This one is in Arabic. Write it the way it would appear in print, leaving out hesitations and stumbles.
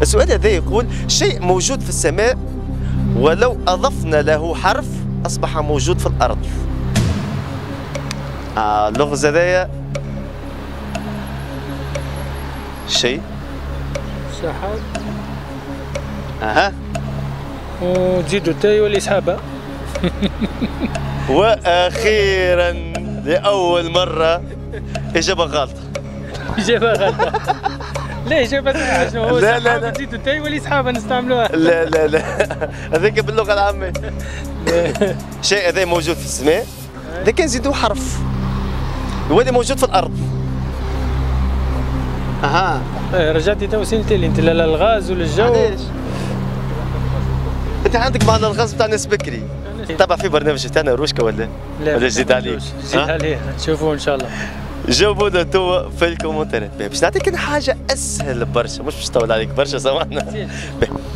السؤال هذا يقول شيء موجود في السماء ولو أضفنا له حرف أصبح موجود في الأرض. اللغز هذايا شيء سحاب. أها. وتزيدوا التاء والإسحابة. وأخيرا لأول مرة إجابة غلطة. إجابة غلطة. لا إجابة صحيحة. شنو هو؟ لا لا لا. تزيدوا التاء والإسحابة نستعملوها. لا لا لا هذاك باللغة العامية. شيء هذا موجود في السماء لكن نزيدوا حرف يولي موجود في الأرض. أها. رجعتي تو سنتي لي أنت، لا الغاز ولا الجو. علاش؟ أنت عندك معنا الغاز بتاع ناس بكري. تبع في برنامج تاعنا روشكا ولا؟ لا ولا جديد عليك؟ جديد عليه، نشوفوه إن شاء الله. جاوبونا توا في الكومنتات. باش نعطيك حاجة أسهل برشا، مش باش نطول عليك برشا، سامحنا.